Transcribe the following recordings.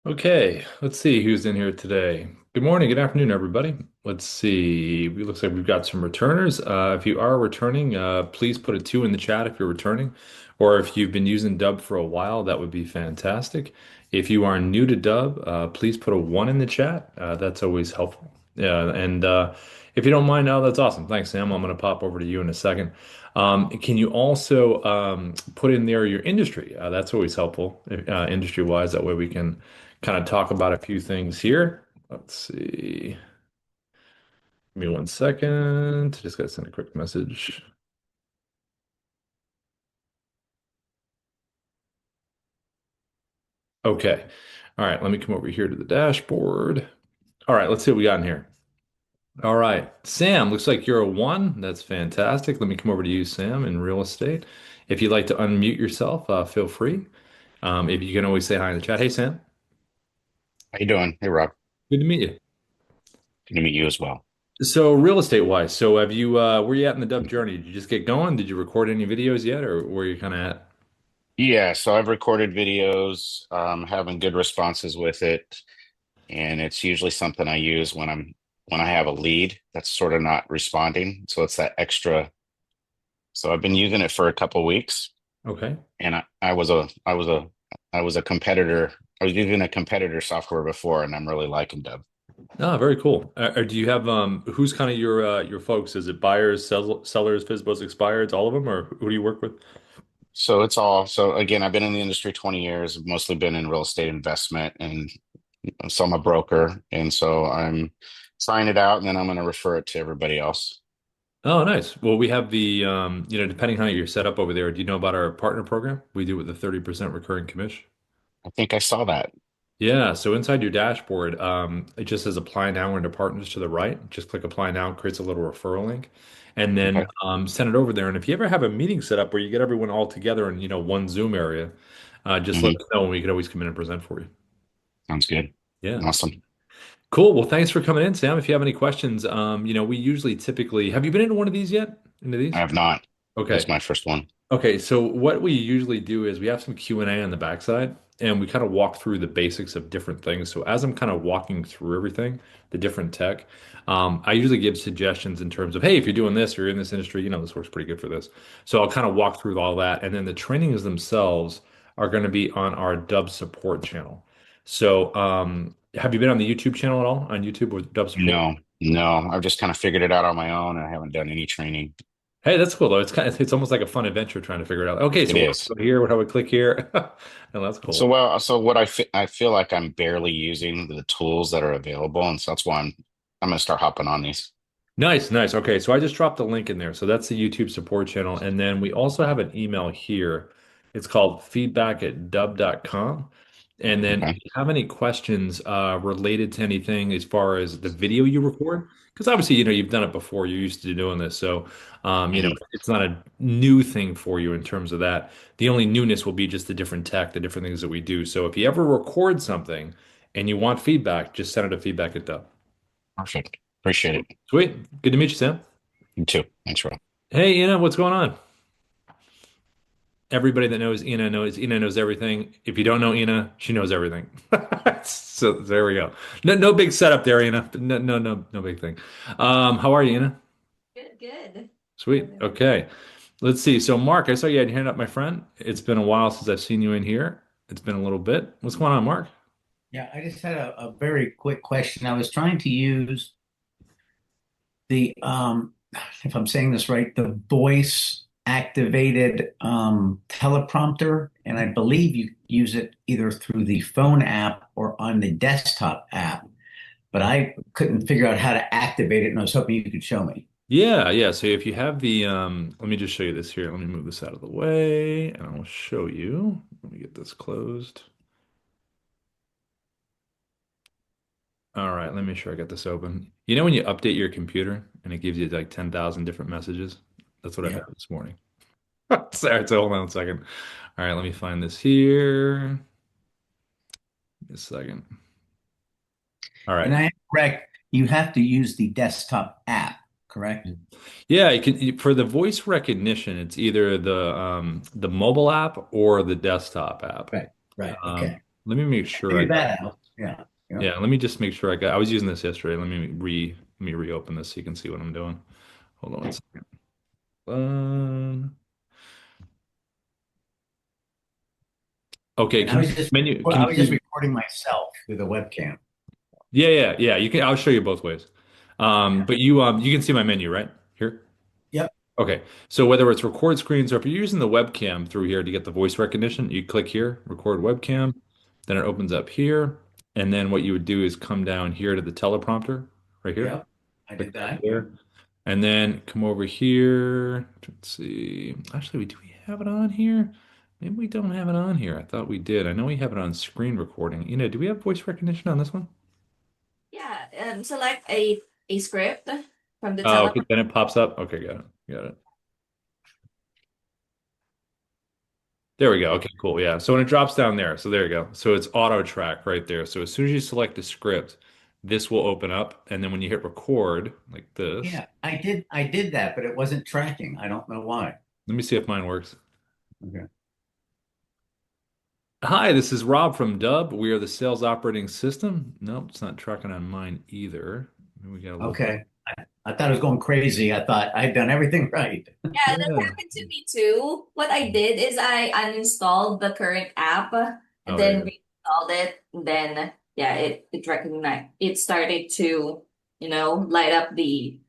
Okay, let's see who's in here today. Good morning, good afternoon, everybody. Let's see. It looks like we've got some returners. If you are returning, please put a two in the chat if you're returning, or if you've been using Dubb for a while, that would be fantastic. If you are new to Dubb, please put a one in the chat. That's always helpful. Yeah, and if you don't mind, that's awesome. Thanks, Sam. I'm going to pop over to you in a second. Can you also put in there your industry? That's always helpful, industry-wise. That way we can kind of talk about a few things here. Let's see. Give me 1 second. Just gotta send a quick message. Okay. All right. Let me come over here to the dashboard. All right. Let's see what we got in here. All right. Sam, looks like you're a one. That's fantastic. Let me come over to you, Sam, in real estate. If you'd like to unmute yourself, feel free. If you can always say hi in the chat. Hey, Sam. How you doing? Hey, Rob. Good to meet you. Good to meet you as well. So real estate wise, so have you where you at in the Dub journey? Did you just get going? Did you record any videos yet, or where you kind of at? Yeah, so I've recorded videos, having good responses with it, and it's usually something I use when I have a lead that's sort of not responding. So it's that extra. So I've been using it for a couple of weeks, Okay. and I was a competitor. I was using a competitor software before, and I'm really liking Dub. Ah, very cool. Do you have who's kind of your folks? Is it buyers, sellers, FSBOs, expireds, all of them, or who do you work with? So it's all. So again, I've been in the industry 20 years. I've mostly been in real estate investment, and so I'm a broker, and so I'm trying it out, and then I'm going to refer it to everybody else. Oh, nice. Well, we have the depending how you're set up over there. Do you know about our partner program? We do with the 30% recurring commission. I think I saw that. Yeah, so inside your dashboard, it just says apply now under partners to the right. Just click apply now, it creates a little referral link, and then Okay. send it over there. And if you ever have a meeting set up where you get everyone all together in, one Zoom area, just let Hmm. us know and we could always come in and present for you. Sounds good. Yeah. Awesome. Cool. Well, thanks for coming in, Sam. If you have any questions, we usually typically have you been into one of these yet? Into I these? have not. This is Okay. my first one. Okay, so what we usually do is we have some Q&A on the backside and we kind of walk through the basics of different things. So as I'm kind of walking through everything, the different tech, I usually give suggestions in terms of, hey, if you're doing this or you're in this industry, this works pretty good for this. So I'll kind of walk through all that. And then the trainings themselves are going to be on our Dub support channel. So have you been on the YouTube channel at all on YouTube with Dub support? No, no. I've just kind of figured it out on my own. I haven't done any training. Hey, that's cool though. It's almost like a fun adventure trying to figure it out. Okay, It so what do is. I go here? What do I click here? And that's So cool. well, so what I feel like I'm barely using the tools that are available, and so that's why I'm going to start hopping on these. Nice, nice. Okay, so I just dropped a link in there. So that's the YouTube support channel. And then we also have an email here. It's called feedback@dubb.com. And then if Okay. you have any questions related to anything as far as the video you record, because obviously, you've done it before, you're used to doing this. So, Hmm. it's not a new thing for you in terms of that. The only newness will be just the different tech, the different things that we do. So if you ever record something and you want feedback, just send it to feedback@dubb. Perfect. Appreciate it. Sweet. Good to meet you, Sam. You too. Thanks, Rob. Hey, Ina, what's going on? Everybody that knows Ina knows everything. If you don't know Ina, she knows everything. So there we go. No, no big setup there, Ina. No, no, no, no big thing. How are you, Ina? Good, good. Sweet. Okay. Let's see. So, Mark, I saw you had your hand up, my friend. It's been a while since I've seen you in here. It's been a little bit. What's going on, Mark? Yeah, I just had a very quick question. I was trying to use the if I'm saying this right, the voice activated teleprompter, and I believe you use it either through the phone app or on the desktop app, but I couldn't figure out how to activate it, and I was hoping you could show me. Yeah, yeah. So if you have the let me just show you this here. Let me move this out of the way and I'll show you. Let me get this closed. All right, let me make sure I got this open. You know when you update your computer and it gives you like 10,000 different messages? That's what I've Yeah. had this morning. Sorry, so hold on a second. All right, let me find this here. A second. All And right. I am correct, you have to use the desktop app, correct? Yeah, for the voice recognition, it's either the mobile app or the desktop app. Right. Right. Um, Okay. let me make sure I Figured got. that out. Yeah. Yeah. Yeah, let me just make sure I got. I was using this yesterday. Let me reopen this so you can see what I'm doing. Hold on one second. Okay, And can you menu? Can I you was just please? recording myself with a webcam. Yeah. You can. I'll show you both ways. Yeah. But you can see my menu right here. Yep. Okay, so whether it's record screens or if you're using the webcam through here to get the voice recognition, you click here, record webcam, then it opens up here, and then what you would do is come down here to the teleprompter right here, Yep. I click did that that. Yep. there, and then come over here. Let's see. Actually, do we have it on here? Maybe we don't have it on here. I thought we did. I know we have it on screen recording. Do we have voice recognition on this one? Yeah, select a script from the Oh, okay, teleprompter. then it pops up. Okay, got it. Got it. There we go. Okay, cool. Yeah. So when it drops down there, so there you go. So it's auto track right there. So as soon as you select a script, this will open up. And then when you hit record like this, Yeah. I did that, but it wasn't tracking. I don't know why. let me see if mine works. Okay. Hi, this is Rob from Dubb. We are the sales operating system. Nope, it's not tracking on mine either. Maybe we got a little. Okay. I thought I was going crazy. I thought I'd done everything right. Yeah, that Yeah. happened to me too. What I did is I uninstalled the current app and Oh, there you then go. reinstalled it. And then yeah, it recognized it started to, light up the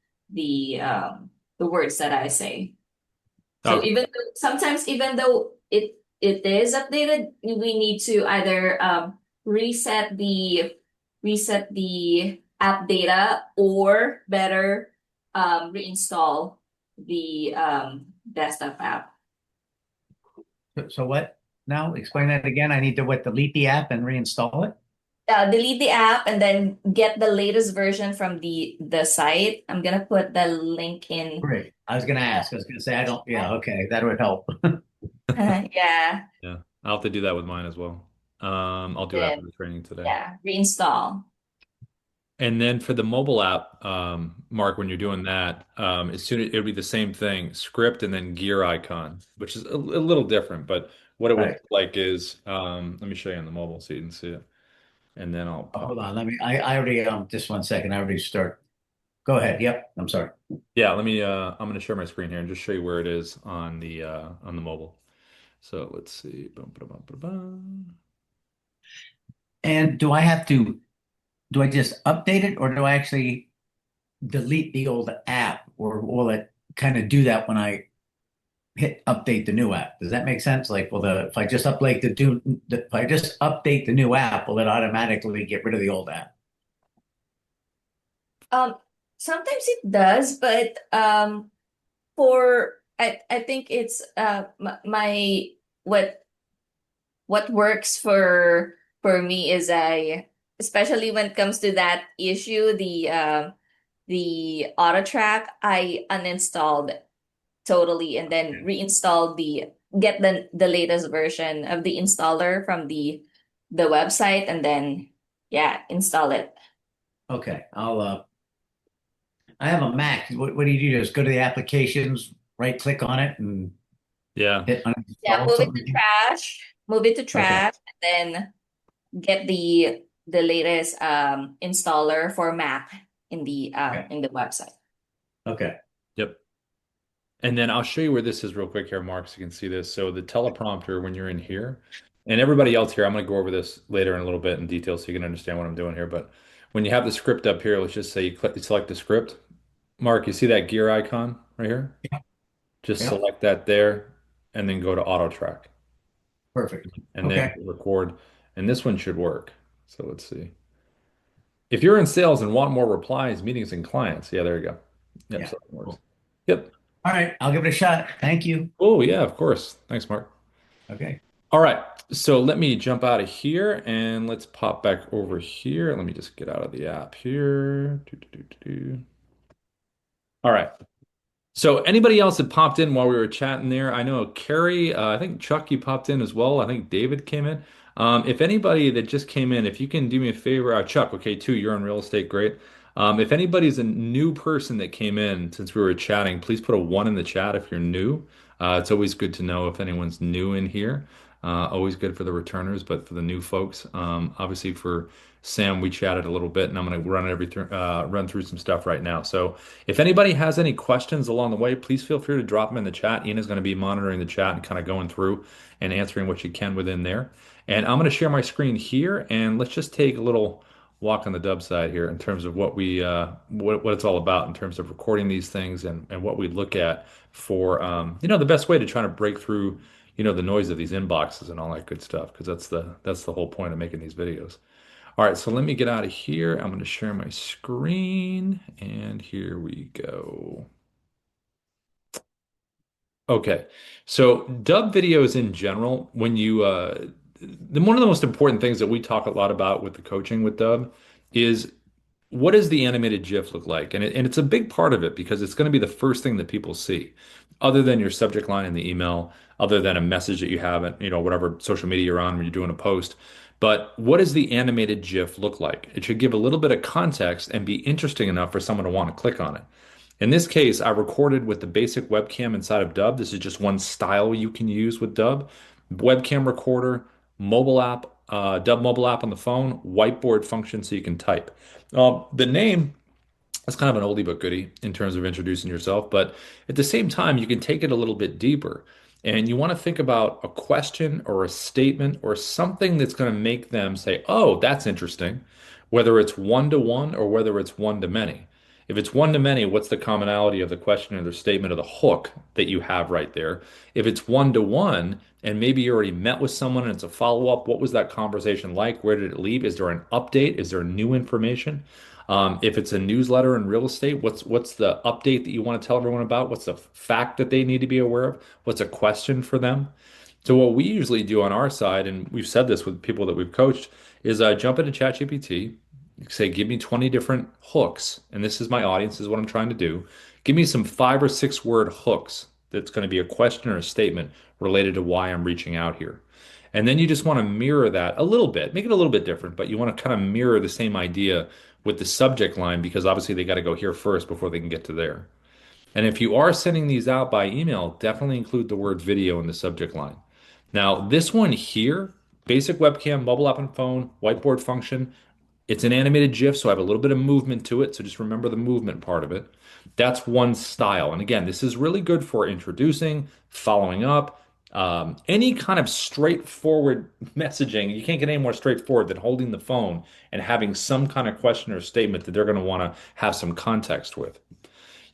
words that I say. So Okay. even though, sometimes even though it is updated, we need to either reset the app data or better reinstall the desktop app. So what now? Explain that again. I need to delete the app and reinstall it? Delete the app and then get the latest version from the site. I'm gonna put the link in. Great. I was going to ask. I was going to say, I don't, yeah, okay. That would help. Yeah, Yeah. I'll have to do that with mine as well. I'll do after then the training today. yeah, reinstall. And then for the mobile app, Mark, when you're doing that, as soon as it'll be the same thing, script and then gear icon, which is a little different. But what it would Right. look like is, let me show you on the mobile so you can see it. And then I'll Oh, pop. hold on. I already, just one second. I already start. Go ahead. Yep. I'm sorry. Yeah, I'm gonna share my screen here and just show you where it is on the mobile. So let's see. Bum, ba, bum, ba, bum. And do I just update it or do I actually delete the old app or will it kind of do that when I hit update the new app? Does that make sense? Like, if I just if I just update the new app, will it automatically get rid of the old app? Um, Sometimes it does, but for I think it's my what works for me is I, especially when it comes to that issue, the auto track, I uninstalled totally and then reinstalled get the latest version of the installer from the website and then yeah, install it. Okay. I have a Mac. What do you do? Just go to the applications, right click on it and Yeah. hit Yeah, uninstall move it to something? trash, move it to Okay. trash, and then get the latest installer for Mac Okay. in the website. Okay. Yep. And then I'll show you where this is real quick here, Mark, so you can see this. So the teleprompter, when you're in here, and everybody else here, I'm going to go over this later in a little bit in detail so you can understand what I'm doing here. But when you have the script up here, let's just say you select the script. Mark, you see that gear icon right here? Just Yep. select that there and then go to auto track Perfect. and then Okay. record. And this one should work. So let's see. If you're in sales and want more replies, meetings, and clients, yeah, there you go. Yep, Yeah. so it works. Cool. Yep. All right. I'll give it a shot. Thank you. Oh, yeah, of course. Thanks, Mark. Okay. All right, so let me jump out of here and let's pop back over here. Let me just get out of the app here. All right. So anybody else that popped in while we were chatting there? I know Carrie, I think Chuck, you popped in as well. I think David came in. If anybody that just came in, if you can do me a favor, Chuck, okay, too, you're on real estate, great. If anybody's a new person that came in since we were chatting, please put a one in the chat if you're new. It's always good to know if anyone's new in here. Always good for the returners, but for the new folks, obviously for Sam, we chatted a little bit, and I'm going to run through some stuff right now. So if anybody has any questions along the way, please feel free to drop them in the chat. Ian is going to be monitoring the chat and kind of going through and answering what you can within there. And I'm going to share my screen here, and let's just take a little walk on the Dubb side here in terms of what it's all about in terms of recording these things and what we look at for the best way to try to break through the noise of these inboxes and all that good stuff because that's the whole point of making these videos. All right, so let me get out of here. I'm going to share my screen, and here we go. Okay, so dub videos in general, one of the most important things that we talk a lot about with the coaching with dub is what does the animated GIF look like? And it's a big part of it because it's going to be the first thing that people see, other than your subject line in the email, other than a message that you have at, whatever social media you're on when you're doing a post. But what does the animated GIF look like? It should give a little bit of context and be interesting enough for someone to want to click on it. In this case, I recorded with the basic webcam inside of Dubb. This is just one style you can use with Dubb. Webcam recorder, mobile app, Dubb mobile app on the phone, whiteboard function so you can type. The name is kind of an oldie but goodie in terms of introducing yourself, but at the same time, you can take it a little bit deeper. And you want to think about a question or a statement or something that's going to make them say, oh, that's interesting, whether it's one to one or whether it's one to many. If it's one to many, what's the commonality of the question or the statement or the hook that you have right there? If it's one to one, and maybe you already met with someone and it's a follow up, what was that conversation like? Where did it leave? Is there an update? Is there new information? If it's a newsletter in real estate, what's the update that you want to tell everyone about? What's the fact that they need to be aware of? What's a question for them? So what we usually do on our side, and we've said this with people that we've coached, is jump into ChatGPT, say, give me 20 different hooks, and this is my audience, this is what I'm trying to do. Give me some 5 or 6 word hooks that's going to be a question or a statement related to why I'm reaching out here. And then you just want to mirror that a little bit, make it a little bit different, but you want to kind of mirror the same idea with the subject line because obviously they got to go here first before they can get to there. And if you are sending these out by email, definitely include the word video in the subject line. Now, this one here, basic webcam, mobile app and phone, whiteboard function, it's an animated GIF, so I have a little bit of movement to it. So just remember the movement part of it. That's one style. And again, this is really good for introducing, following up, any kind of straightforward messaging. You can't get any more straightforward than holding the phone and having some kind of question or statement that they're going to want to have some context with.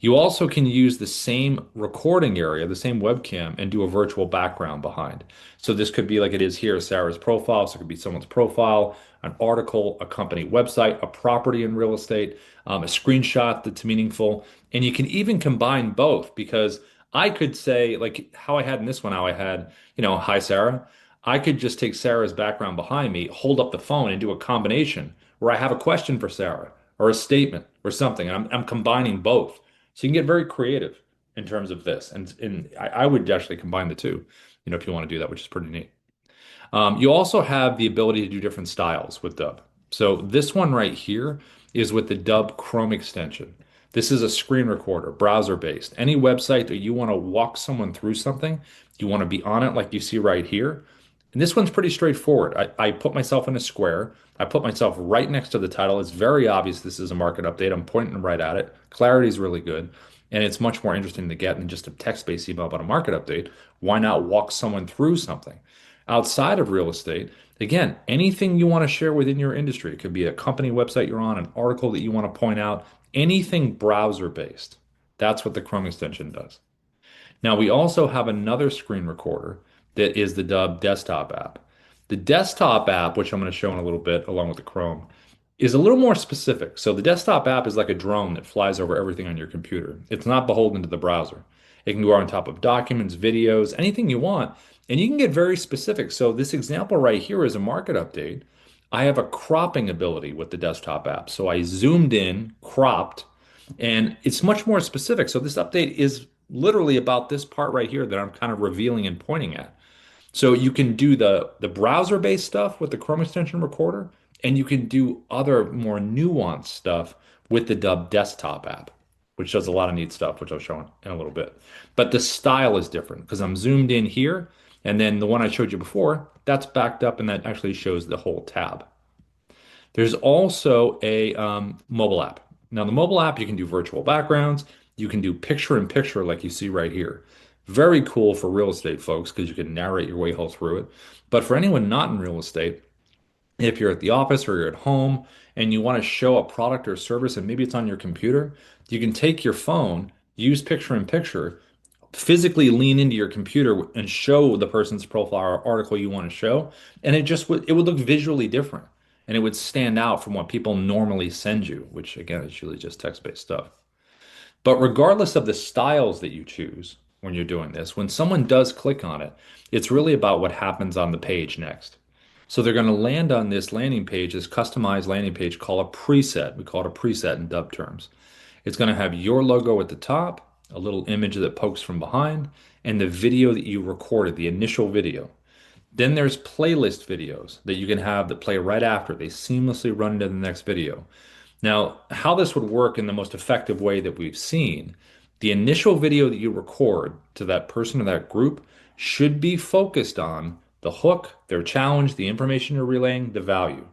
You also can use the same recording area, the same webcam, and do a virtual background behind. So this could be like it is here, Sarah's profile. So it could be someone's profile, an article, a company website, a property in real estate, a screenshot that's meaningful. And you can even combine both because I could say, like how I had in this one, how I had, hi, Sarah. I could just take Sarah's background behind me, hold up the phone, and do a combination where I have a question for Sarah or a statement or something. And I'm combining both. So you can get very creative in terms of this. And I would actually combine the two, if you want to do that, which is pretty neat. You also have the ability to do different styles with Dubb. So this one right here is with the Dubb Chrome extension. This is a screen recorder, browser-based. Any website that you want to walk someone through something, you want to be on it like you see right here. And this one's pretty straightforward. I put myself in a square. I put myself right next to the title. It's very obvious this is a market update. I'm pointing right at it. Clarity is really good. And it's much more interesting to get than just a text-based email about a market update. Why not walk someone through something? Outside of real estate, again, anything you want to share within your industry. It could be a company website you're on, an article that you want to point out, anything browser-based. That's what the Chrome extension does. Now, we also have another screen recorder that is the Dubb desktop app. The desktop app, which I'm going to show in a little bit along with the Chrome, is a little more specific. So the desktop app is like a drone that flies over everything on your computer. It's not beholden to the browser. It can go on top of documents, videos, anything you want, and you can get very specific. So this example right here is a market update. I have a cropping ability with the desktop app. So I zoomed in, cropped, and it's much more specific. So this update is literally about this part right here that I'm kind of revealing and pointing at. So you can do the browser-based stuff with the Chrome extension recorder, and you can do other more nuanced stuff with the Dubb desktop app, which does a lot of neat stuff, which I'll show in a little bit. But the style is different because I'm zoomed in here. And then the one I showed you before, that's backed up and that actually shows the whole tab. There's also a mobile app. Now, the mobile app, you can do virtual backgrounds. You can do picture in picture like you see right here. Very cool for real estate folks because you can narrate your way all through it. But for anyone not in real estate, if you're at the office or you're at home and you want to show a product or service and maybe it's on your computer, you can take your phone, use picture in picture, physically lean into your computer and show the person's profile or article you want to show, and it would look visually different and it would stand out from what people normally send you, which again is usually just text-based stuff. But regardless of the styles that you choose when you're doing this, when someone does click on it, it's really about what happens on the page next. So they're going to land on this landing page, this customized landing page called a preset. We call it a preset in Dubb terms. It's going to have your logo at the top, a little image that pokes from behind, and the video that you recorded, the initial video. Then there's playlist videos that you can have that play right after. They seamlessly run into the next video. Now, how this would work in the most effective way that we've seen, the initial video that you record to that person or that group should be focused on the hook, their challenge, the information you're relaying, the value.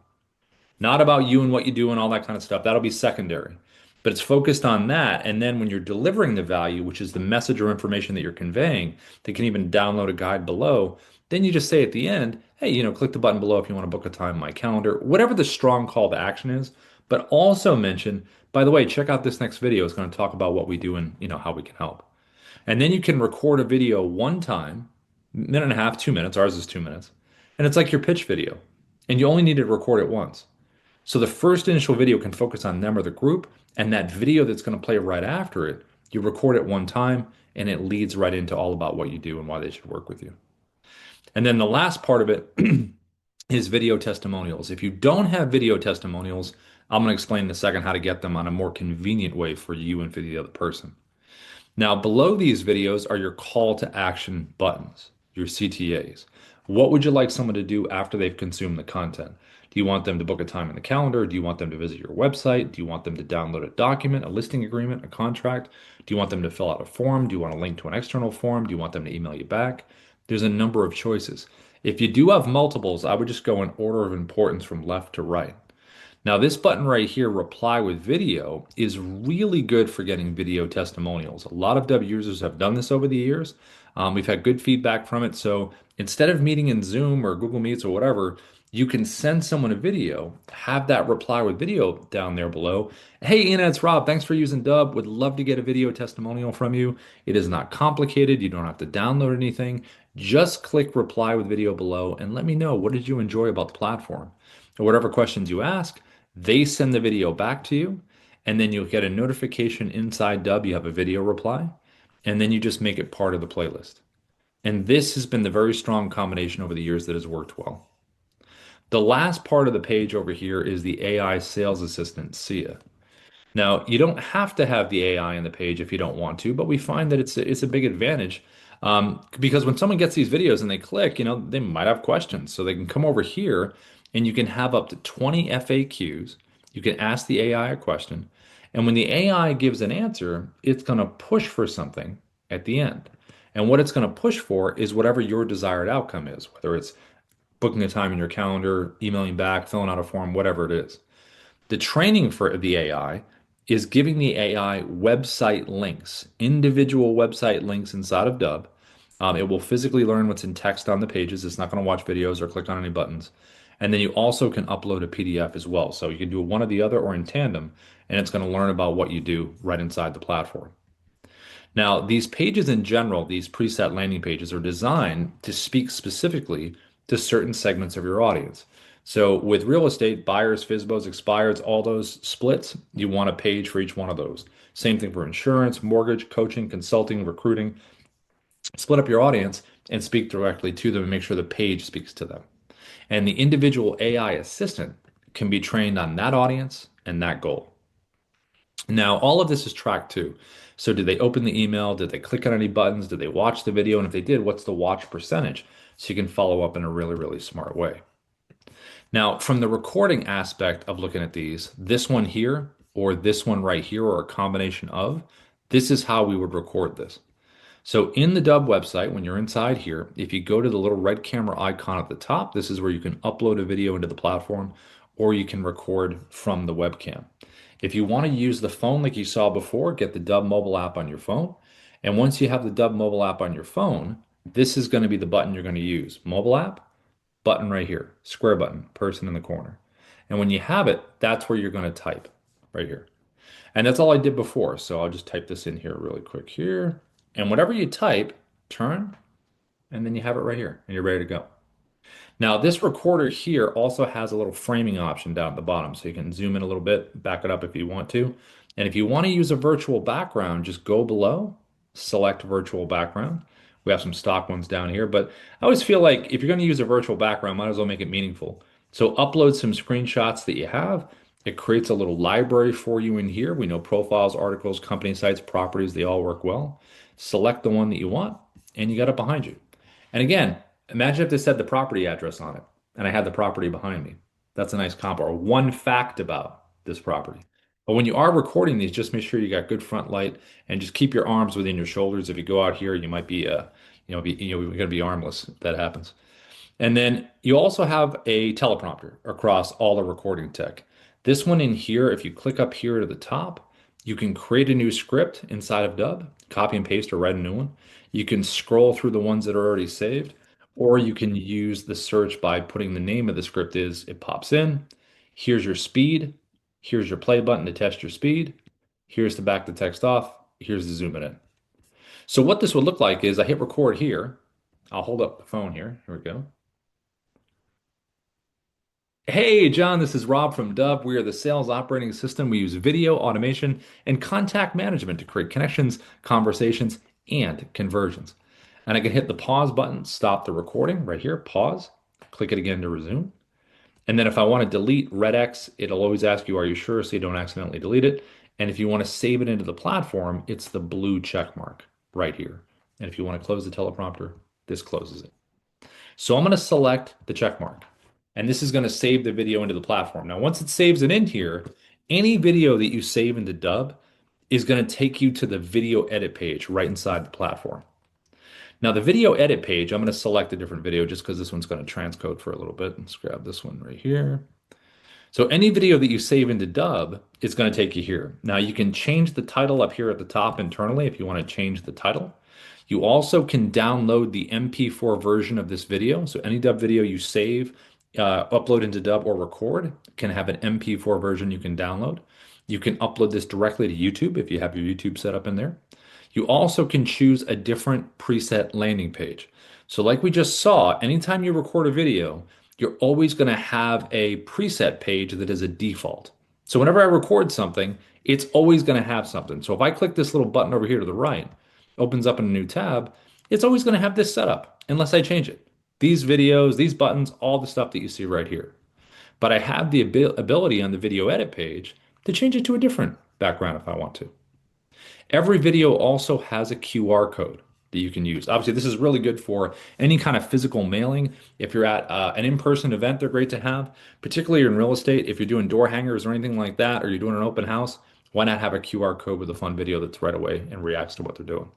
Not about you and what you do and all that kind of stuff. That'll be secondary. But it's focused on that. And then when you're delivering the value, which is the message or information that you're conveying, they can even download a guide below. Then you just say at the end, hey, click the button below if you want to book a time in my calendar, whatever the strong call to action is. But also mention, by the way, check out this next video. It's going to talk about what we do and how we can help. And then you can record a video one time, minute and a half, 2 minutes. Ours is 2 minutes. And it's like your pitch video. And you only need to record it once. So the first initial video can focus on them or the group, and that video that's going to play right after it, you record it one time, and it leads right into all about what you do and why they should work with you. And then the last part of it is video testimonials. If you don't have video testimonials, I'm going to explain in a second how to get them on a more convenient way for you and for the other person. Now, below these videos are your call to action buttons, your CTAs. What would you like someone to do after they've consumed the content? Do you want them to book a time in the calendar? Do you want them to visit your website? Do you want them to download a document, a listing agreement, a contract? Do you want them to fill out a form? Do you want a link to an external form? Do you want them to email you back? There's a number of choices. If you do have multiples, I would just go in order of importance from left to right. Now, this button right here, reply with video, is really good for getting video testimonials. A lot of Dubb users have done this over the years. We've had good feedback from it. So instead of meeting in Zoom or Google Meets or whatever, you can send someone a video, have that reply with video down there below. Hey, Ina, it's Rob. Thanks for using Dubb. Would love to get a video testimonial from you. It is not complicated. You don't have to download anything. Just click reply with video below and let me know, what did you enjoy about the platform? Or whatever questions you ask, they send the video back to you, and then you'll get a notification inside Dubb. You have a video reply, and then you just make it part of the playlist. And this has been the very strong combination over the years that has worked well. The last part of the page over here is the AI sales assistant, Sia. Now, you don't have to have the AI on the page if you don't want to, but we find that it's a big advantage because when someone gets these videos and they click, they might have questions. So they can come over here and you can have up to 20 FAQs. You can ask the AI a question. And when the AI gives an answer, it's going to push for something at the end. And what it's going to push for is whatever your desired outcome is, whether it's booking a time in your calendar, emailing back, filling out a form, whatever it is. The training for the AI is giving the AI website links, individual website links inside of Dubb. It will physically learn what's in text on the pages. It's not going to watch videos or click on any buttons. And then you also can upload a PDF as well. So you can do one or the other or in tandem, and it's going to learn about what you do right inside the platform. Now, these pages in general, these preset landing pages, are designed to speak specifically to certain segments of your audience. So with real estate, buyers, FSBOs, expireds, all those splits, you want a page for each one of those. Same thing for insurance, mortgage, coaching, consulting, recruiting. Split up your audience and speak directly to them and make sure the page speaks to them. And the individual AI assistant can be trained on that audience and that goal. Now, all of this is tracked too. So did they open the email? Did they click on any buttons? Did they watch the video? And if they did, what's the watch percentage? So you can follow up in a really, really smart way. Now, from the recording aspect of looking at these, this one here or this one right here or a combination of, this is how we would record this. So in the Dubb website, when you're inside here, if you go to the little red camera icon at the top, this is where you can upload a video into the platform or you can record from the webcam. If you want to use the phone like you saw before, get the Dubb mobile app on your phone. And once you have the Dubb mobile app on your phone, this is going to be the button you're going to use. Mobile app, button right here, square button, person in the corner. And when you have it, that's where you're going to type right here. And that's all I did before. So I'll just type this in here really quick here. And whatever you type, turn, and then you have it right here and you're ready to go. Now, this recorder here also has a little framing option down at the bottom, so you can zoom in a little bit, back it up if you want to. And if you want to use a virtual background, just go below, select virtual background. We have some stock ones down here, but I always feel like if you're going to use a virtual background, might as well make it meaningful. So upload some screenshots that you have. It creates a little library for you in here. We know profiles, articles, company sites, properties, they all work well. Select the one that you want, and you got it behind you. And again, imagine if this said the property address on it and I had the property behind me. That's a nice comp or one fact about this property. But when you are recording these, just make sure you got good front light and just keep your arms within your shoulders. If you go out here, you might be, you're going to be armless if that happens. And then you also have a teleprompter across all the recording tech. This one in here, if you click up here to the top, you can create a new script inside of Dubb, copy and paste or write a new one. You can scroll through the ones that are already saved, or you can use the search by putting the name of the script is, it pops in. Here's your speed. Here's your play button to test your speed. Here's to back the text off. Here's to zoom it in. So what this would look like is I hit record here. I'll hold up the phone here. Here we go. Hey, John, this is Rob from Dubb. We are the sales operating system. We use video, automation, and contact management to create connections, conversations, and conversions. And I can hit the pause button, stop the recording right here, pause, click it again to resume. And then if I want to delete red X, it'll always ask you, are you sure? So you don't accidentally delete it. And if you want to save it into the platform, it's the blue check mark right here. And if you want to close the teleprompter, this closes it. So I'm going to select the check mark. And this is going to save the video into the platform. Now, once it saves it in here, any video that you save into Dubb is going to take you to the video edit page right inside the platform. Now, the video edit page, I'm going to select a different video just because this one's going to transcode for a little bit. Let's grab this one right here. So any video that you save into Dubb is going to take you here. Now, you can change the title up here at the top internally if you want to change the title. You also can download the MP4 version of this video. So any Dubb video you save, upload into Dubb or record can have an MP4 version you can download. You can upload this directly to YouTube if you have your YouTube set up in there. You also can choose a different preset landing page. So like we just saw, anytime you record a video, you're always going to have a preset page that is a default. So whenever I record something, it's always going to have something. So if I click this little button over here to the right, opens up in a new tab, it's always going to have this setup unless I change it. These videos, these buttons, all the stuff that you see right here. But I have the ability on the video edit page to change it to a different background if I want to. Every video also has a QR code that you can use. Obviously, this is really good for any kind of physical mailing. If you're at an in-person event, they're great to have, particularly in real estate. If you're doing door hangers or anything like that, or you're doing an open house, why not have a QR code with a fun video that's right away and reacts to what they're doing?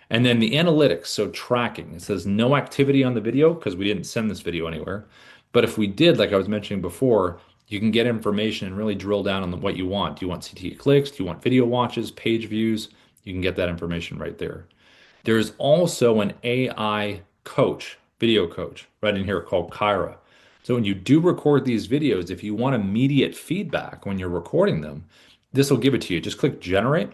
And then the analytics, so tracking. It says no activity on the video because we didn't send this video anywhere. But if we did, like I was mentioning before, you can get information and really drill down on what you want. Do you want CTA clicks? Do you want video watches, page views? You can get that information right there. There's also an AI coach, video coach, right in here called CAIRA. So when you do record these videos, if you want immediate feedback when you're recording them, this will give it to you. Just click generate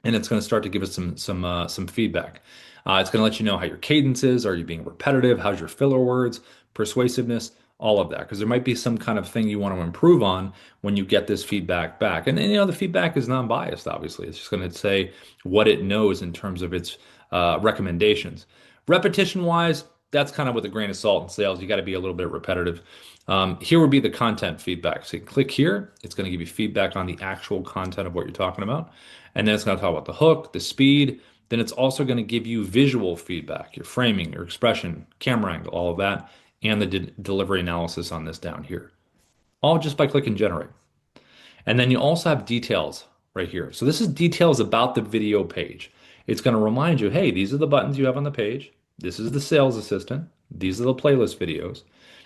and it's going to start to give us some feedback. It's going to let you know how your cadence is. Are you being repetitive? How's your filler words, persuasiveness, all of that? Because there might be some kind of thing you want to improve on when you get this feedback back. And the feedback is non-biased, obviously. It's just going to say what it knows in terms of its recommendations. Repetition-wise, that's kind of with a grain of salt in sales. You got to be a little bit repetitive. Here would be the content feedback. So you click here. It's going to give you feedback on the actual content of what you're talking about. And then it's going to talk about the hook, the speed. Then it's also going to give you visual feedback, your framing, your expression, camera angle, all of that, and the delivery analysis on this down here. All just by clicking generate. And then you also have details right here. So this is details about the video page. It's going to remind you, hey, these are the buttons you have on the page. This is the sales assistant. These are the playlist videos.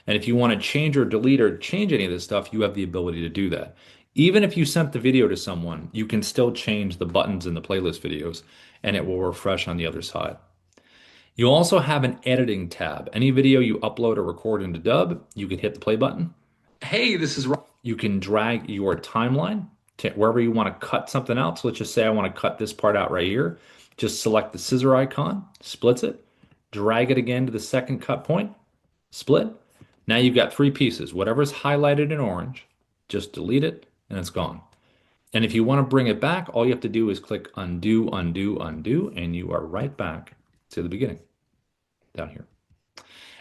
And if you want to change or delete or change any of this stuff, you have the ability to do that. Even if you sent the video to someone, you can still change the buttons in the playlist videos and it will refresh on the other side. You also have an editing tab. Any video you upload or record into Dubb, you can hit the play button. Hey, this is Rob. You can drag your timeline to wherever you want to cut something out. So let's just say I want to cut this part out right here. Just select the scissor icon, splits it, drag it again to the second cut point, split. Now you've got three pieces. Whatever's highlighted in orange, just delete it and it's gone. And if you want to bring it back, all you have to do is click undo, undo, undo, and you are right back to the beginning down here.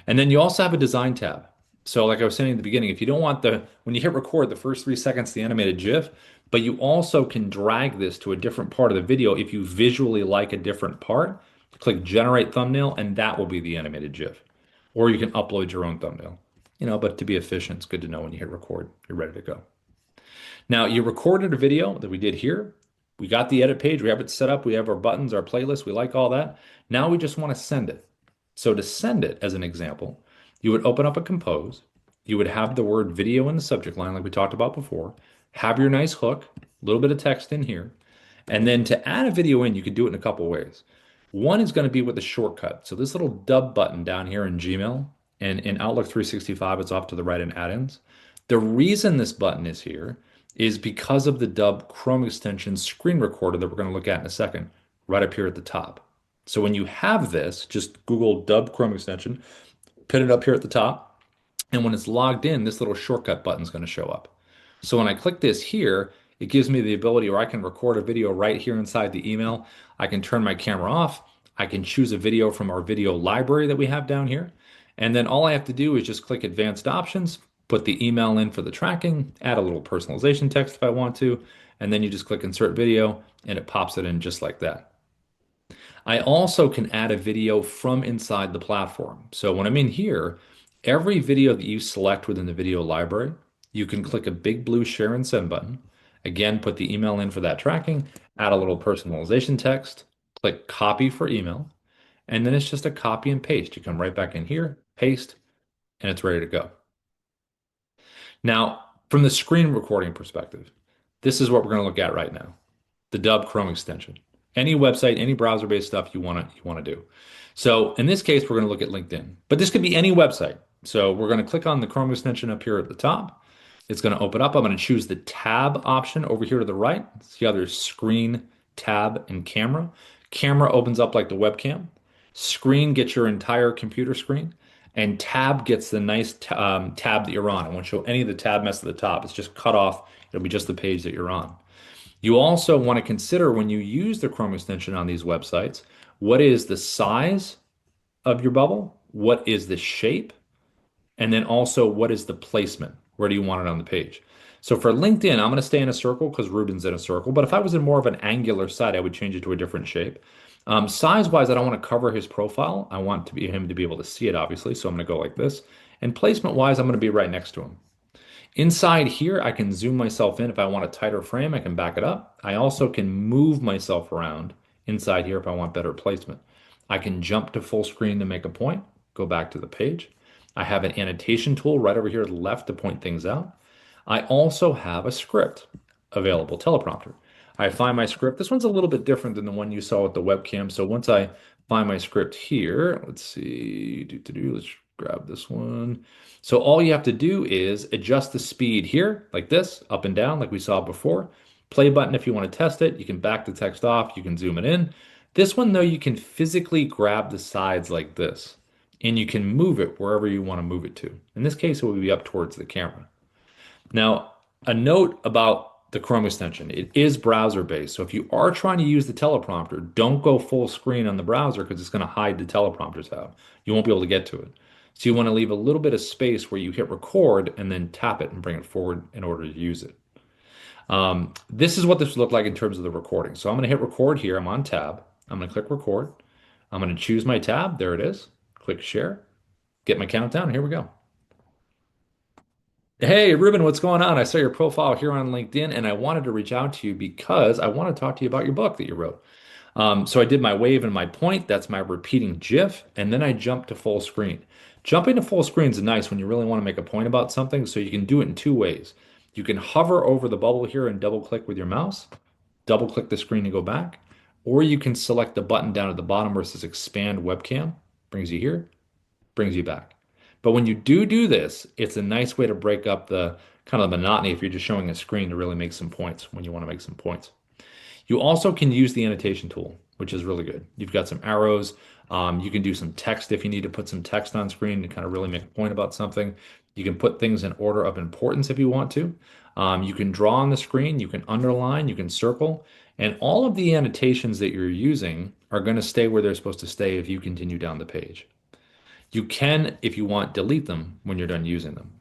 And then you also have a design tab. So like I was saying at the beginning, if you don't want when you hit record, the first 3 seconds, the animated GIF, but you also can drag this to a different part of the video. If you visually like a different part, click generate thumbnail and that will be the animated GIF. Or you can upload your own thumbnail. But to be efficient, it's good to know when you hit record, you're ready to go. Now you recorded a video that we did here. We got the edit page, we have it set up, we have our buttons, our playlist, we like all that. Now we just want to send it. So to send it, as an example, you would open up a compose, you would have the word video in the subject line like we talked about before, have your nice hook, a little bit of text in here, and then to add a video in, you could do it in a couple ways. One is going to be with the shortcut. So this little Dubb button down here in Gmail and in Outlook 365, it's off to the right in add-ins. The reason this button is here is because of the Dubb Chrome extension screen recorder that we're going to look at in a second, right up here at the top. So when you have this, just Google Dubb Chrome extension, pin it up here at the top, and when it's logged in, this little shortcut button is going to show up. So when I click this here, it gives me the ability where I can record a video right here inside the email. I can turn my camera off. I can choose a video from our video library that we have down here. And then all I have to do is just click advanced options, put the email in for the tracking, add a little personalization text if I want to, and then you just click insert video and it pops it in just like that. I also can add a video from inside the platform. So when I'm in here, every video that you select within the video library, you can click a big blue share and send button. Again, put the email in for that tracking, add a little personalization text, click copy for email, and then it's just a copy and paste. You come right back in here, paste, and it's ready to go. Now, from the screen recording perspective, this is what we're going to look at right now, the Dubb Chrome extension. Any website, any browser-based stuff you want to do. So in this case, we're going to look at LinkedIn, but this could be any website. So we're going to click on the Chrome extension up here at the top. It's going to open up. I'm going to choose the tab option over here to the right. See how there's screen, tab, and camera. Camera opens up like the webcam. Screen gets your entire computer screen. And tab gets the nice tab that you're on. I won't show any of the tab mess at the top. It's just cut off. It'll be just the page that you're on. You also want to consider when you use the Chrome extension on these websites, what is the size of your bubble? What is the shape? And then also, what is the placement? Where do you want it on the page? So for LinkedIn, I'm going to stay in a circle because Ruben's in a circle. But if I was in more of an angular site, I would change it to a different shape. Size-wise, I don't want to cover his profile. I want him to be able to see it, obviously. So I'm going to go like this. And placement-wise, I'm going to be right next to him. Inside here, I can zoom myself in. If I want a tighter frame, I can back it up. I also can move myself around inside here if I want better placement. I can jump to full screen to make a point, go back to the page. I have an annotation tool right over here to the left to point things out. I also have a script available, teleprompter. I find my script. This one's a little bit different than the one you saw with the webcam. So once I find my script here, let's see, let's grab this one. So all you have to do is adjust the speed here, like this, up and down, like we saw before. Play button if you want to test it. You can back the text off. You can zoom it in. This one, though, you can physically grab the sides like this, and you can move it wherever you want to move it to. In this case, it will be up towards the camera. Now, a note about the Chrome extension. It is browser-based. So if you are trying to use the teleprompter, don't go full screen on the browser because it's going to hide the teleprompter tab. You won't be able to get to it. So you want to leave a little bit of space where you hit record and then tap it and bring it forward in order to use it. This is what this would look like in terms of the recording. So I'm going to hit record here. I'm on tab. I'm going to click record. I'm going to choose my tab. There it is. Click share. Get my countdown. Here we go. Hey, Ruben, what's going on? I saw your profile here on LinkedIn and I wanted to reach out to you because I want to talk to you about your book that you wrote. So I did my wave and my point. That's my repeating GIF. And then I jumped to full screen. Jumping to full screen is nice when you really want to make a point about something. So you can do it in two ways. You can hover over the bubble here and double click with your mouse, double click the screen to go back, or you can select the button down at the bottom where it says expand webcam, brings you here, brings you back. But when you do this, it's a nice way to break up the kind of the monotony if you're just showing a screen to really make some points when you want to make some points. You also can use the annotation tool, which is really good. You've got some arrows. You can do some text if you need to put some text on screen to kind of really make a point about something. You can put things in order of importance if you want to. You can draw on the screen, you can underline, you can circle, and all of the annotations that you're using are going to stay where they're supposed to stay if you continue down the page. You can, if you want, delete them when you're done using them.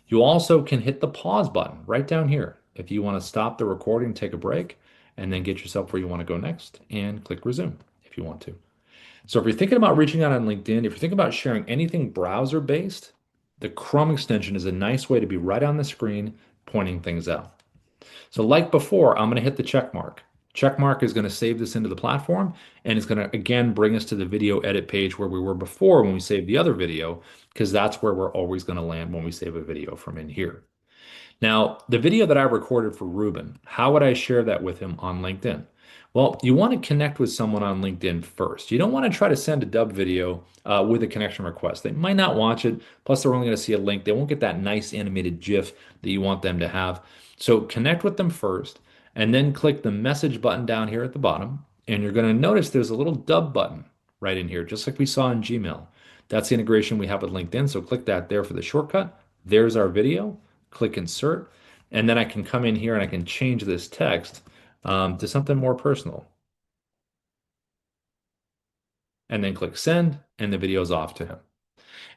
You also can hit the pause button right down here if you want to stop the recording, take a break, and then get yourself where you want to go next and click resume if you want to. So if you're thinking about reaching out on LinkedIn, if you're thinking about sharing anything browser based, the Chrome extension is a nice way to be right on the screen pointing things out. So like before, I'm going to hit the check mark. Check mark is going to save this into the platform, and it's going to again bring us to the video edit page where we were before when we saved the other video, because that's where we're always going to land when we save a video from in here. Now, the video that I recorded for Ruben, how would I share that with him on LinkedIn? Well, you want to connect with someone on LinkedIn first. You don't want to try to send a Dubb video with a connection request. They might not watch it. Plus, they're only going to see a link. They won't get that nice animated GIF that you want them to have. So connect with them first, and then click the message button down here at the bottom. And you're going to notice there's a little Dubb button right in here, just like we saw in Gmail. That's the integration we have with LinkedIn. So click that there for the shortcut. There's our video. Click insert, and then I can come in here and I can change this text to something more personal. And then click send, and the video's off to him.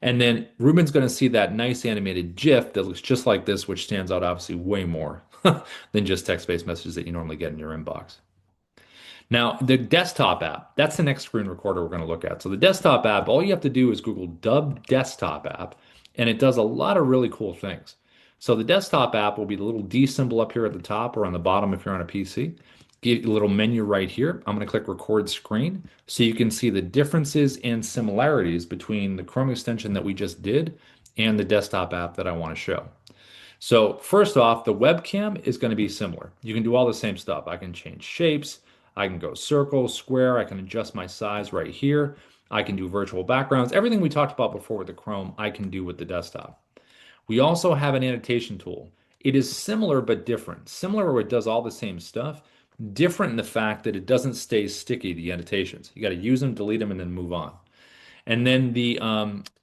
And then Ruben's going to see that nice animated GIF that looks just like this, which stands out obviously way more than just text-based messages that you normally get in your inbox. Now, the desktop app, that's the next screen recorder we're going to look at. So the desktop app, all you have to do is Google Dubb desktop app, and it does a lot of really cool things. So the desktop app will be the little D symbol up here at the top or on the bottom if you're on a PC. Get a little menu right here. I'm going to click record screen so you can see the differences and similarities between the Chrome extension that we just did and the desktop app that I want to show. So first off, the webcam is going to be similar. You can do all the same stuff. I can change shapes. I can go circle, square. I can adjust my size right here. I can do virtual backgrounds. Everything we talked about before with the Chrome, I can do with the desktop. We also have an annotation tool. It is similar but different. Similar where it does all the same stuff, different in the fact that it doesn't stay sticky, the annotations. You got to use them, delete them, and then move on. And then the